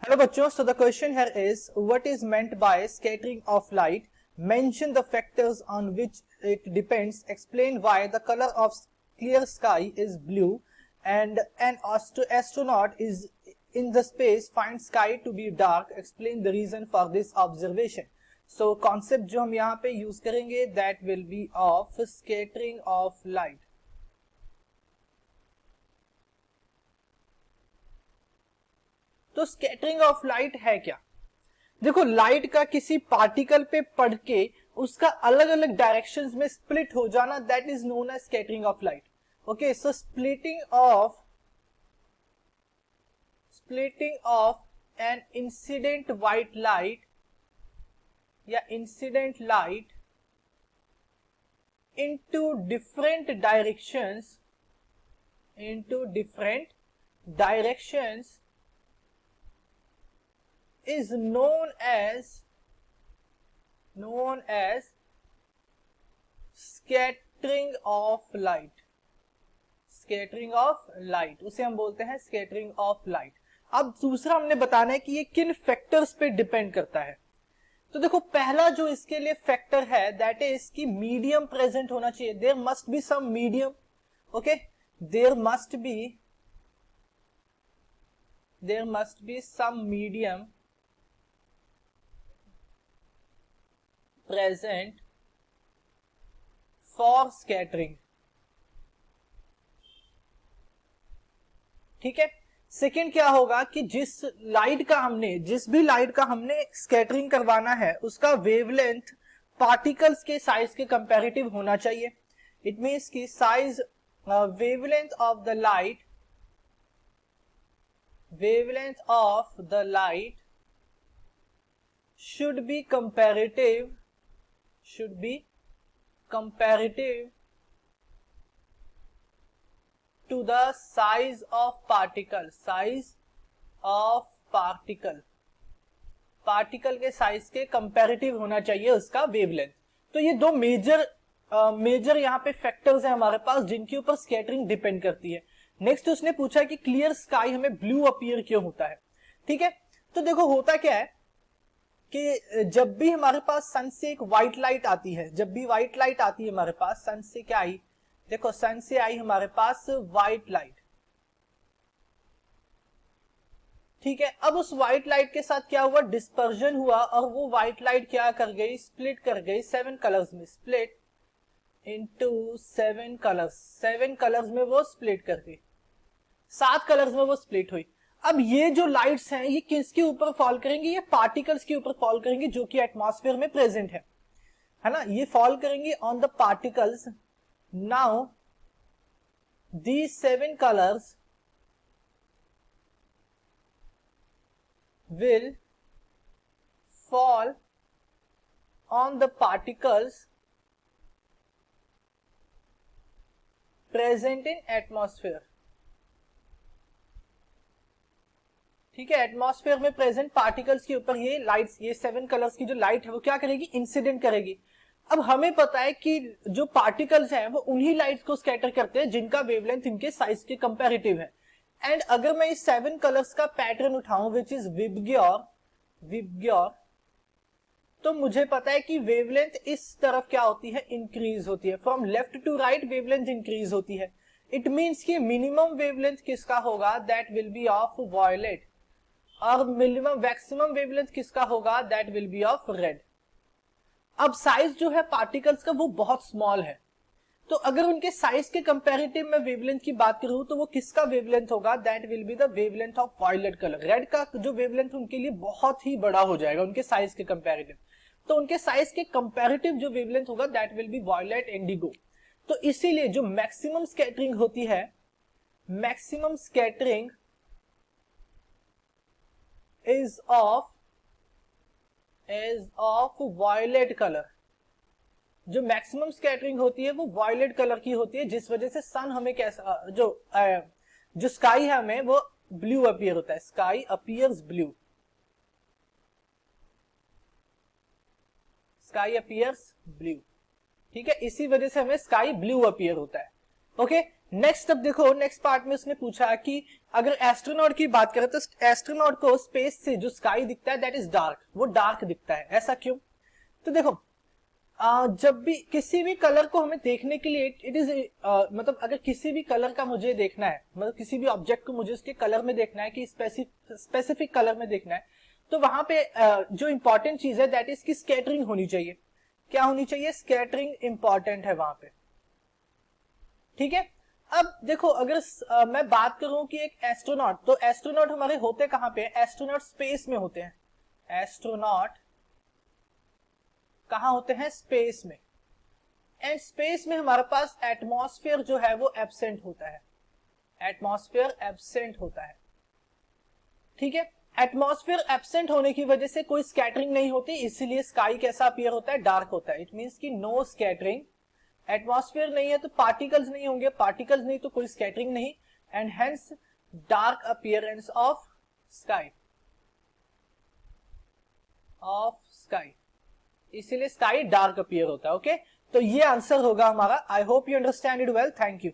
Hello बच्चों, so the question here is what is meant by scattering of light? Mention the factors on which it depends. Explain why the color of clear sky is blue and an astronaut is in the space finds sky to be dark. Explain the reason for this observation. So concept जो हम यहाँ पे use करेंगे that will be of scattering of light. तो scattering of light है क्या? देखो, light का किसी पार्टिकल पे पड़ के उसका अलग अलग डायरेक्शंस में स्प्लिट हो जाना, that is known as scattering of light. Okay, so splitting of an incident white light या incident light into different directions is known as scattering of light. Scattering of light उसे हम बोलते हैं scattering of light. अब दूसरा हमने बताना है कि ये किन फैक्टर्स पे डिपेंड करता है. तो देखो, पहला जो इसके लिए फैक्टर है दैट इज कि मीडियम प्रेजेंट होना चाहिए. There must be some medium. Okay, there must be some medium present for scattering. ठीक है. सेकेंड क्या होगा कि जिस भी लाइट का हमने स्कैटरिंग करवाना है उसका वेवलेंथ पार्टिकल्स के साइज के कंपैरेटिव होना चाहिए. इट मींस कि size wavelength of the light should be comparative to the size of particle के साइज के कंपैरेटिव होना चाहिए उसका वेवलेंथ. तो ये दो मेजर यहाँ पे फैक्टर्स हैं हमारे पास जिनके ऊपर स्कैटरिंग डिपेंड करती है. नेक्स्ट उसने पूछा कि क्लियर स्काई हमें ब्लू अपीयर क्यों होता है. ठीक है, तो देखो होता क्या है कि जब भी हमारे पास सन से एक व्हाइट लाइट आती है, हमारे पास सन से क्या आई, देखो सन से आई हमारे पास व्हाइट लाइट. ठीक है, अब उस व्हाइट लाइट के साथ क्या हुआ, डिस्पर्जन हुआ और वो व्हाइट लाइट क्या कर गई, स्प्लिट कर गई 7 कलर्स में, स्प्लिट इनटू 7 कलर्स में वो स्प्लिट कर गई, 7 कलर्स में वो स्प्लिट हुई. अब ये जो लाइट्स हैं ये किसके ऊपर फॉल करेंगी, ये पार्टिकल्स के ऊपर फॉल करेंगी जो कि एटमॉस्फेयर में प्रेजेंट है ना. ये फॉल करेंगी on the particles. Now these 7 colors will fall on the particles present in atmosphere. ठीक है, एटमॉस्फेयर में प्रेजेंट पार्टिकल्स के ऊपर ये लाइट्स, ये 7 कलर्स की जो लाइट है वो क्या करेगी, इंसिडेंट करेगी. अब हमें पता है कि जो पार्टिकल्स हैं वो उन्हीं लाइट्स को स्कैटर करते हैं जिनका वेवलेंथ इनके साइज के कंपैरेटिव है. एंड अगर मैं इस 7 कलर्स का पैटर्न उठाऊं विच इज विबग्योर, तो मुझे पता है कि वेवलेंथ इस तरफ क्या होती है, इंक्रीज होती है. From left to right wavelength increase होती है. इट मीन्स कि मिनिमम वेवलेंथ किसका होगा, that will be of violet, और मिनिमम मैक्सिमम वेवलेंथ किसका होगा, that will be of red. अब साइज जो है पार्टिकल्स का वो बहुत स्मॉल है, तो अगर उनके साइज के कंपैरेटिव में वेवलेंथ की बात करूं तो वो किसका वेवलेंथ होगा, that will be the wavelength of violet colour. Red का जो वेवलेंथ उनके लिए बहुत ही बड़ा हो जाएगा उनके साइज के कंपैरेटिव. तो उनके साइज के कंपैरेटिव जो वेवलेंथ होगा that will be violet indigo. तो इसीलिए जो मैक्सिमम स्कैटरिंग होती है, maximum scattering is of violet color. जो मैक्सिमम स्कैटरिंग होती है वो वायलेट कलर की होती है, जिस वजह से सन हमें कैसा, जो स्काई है हमें वो ब्लू अपीयर होता है. Sky appears blue. ठीक है, इसी वजह से हमें स्काई ब्लू अपीयर होता है. ओके, नेक्स्ट, अब देखो नेक्स्ट पार्ट में उसने पूछा कि अगर एस्ट्रोनॉट की बात करें तो एस्ट्रोनॉट को स्पेस से जो स्काई दिखता है दैट इज डार्क, वो डार्क दिखता है, ऐसा क्यों? तो देखो जब भी किसी भी कलर को हमें देखने के लिए इट इज मतलब अगर किसी भी कलर का मुझे देखना है, मतलब किसी भी ऑब्जेक्ट को मुझे उसके कलर में देखना है कि स्पेसिफिक कलर में देखना है, तो वहां पे जो इंपॉर्टेंट चीज है दैट इज की स्कैटरिंग होनी चाहिए। क्या होनी चाहिए? स्कैटरिंग इंपॉर्टेंट है वहां पे, ठीक है। अब देखो अगर मैं बात करूं कि एक एस्ट्रोनॉट, तो एस्ट्रोनॉट हमारे होते कहां पे? एस्ट्रोनॉट स्पेस में होते हैं। एस्ट्रोनॉट कहां होते हैं? स्पेस में। एंड स्पेस में हमारे पास एटमॉस्फेयर जो है वो एब्सेंट होता है, एटमॉस्फेयर एब्सेंट होता है, ठीक है। एटमॉस्फेयर एब्सेंट होने की वजह से कोई स्कैटरिंग नहीं होती, इसीलिए स्काई कैसा अपीयर होता है? डार्क होता है। इट मींस कि नो स्कैटरिंग, एटमॉस्फेयर नहीं है तो पार्टिकल्स नहीं होंगे, पार्टिकल्स नहीं तो कोई स्कैटरिंग नहीं, and hence dark appearance of sky, इसीलिए स्काई डार्क अपीयर होता है। ओके, तो ये आंसर होगा हमारा। I hope you understand it well. Thank you.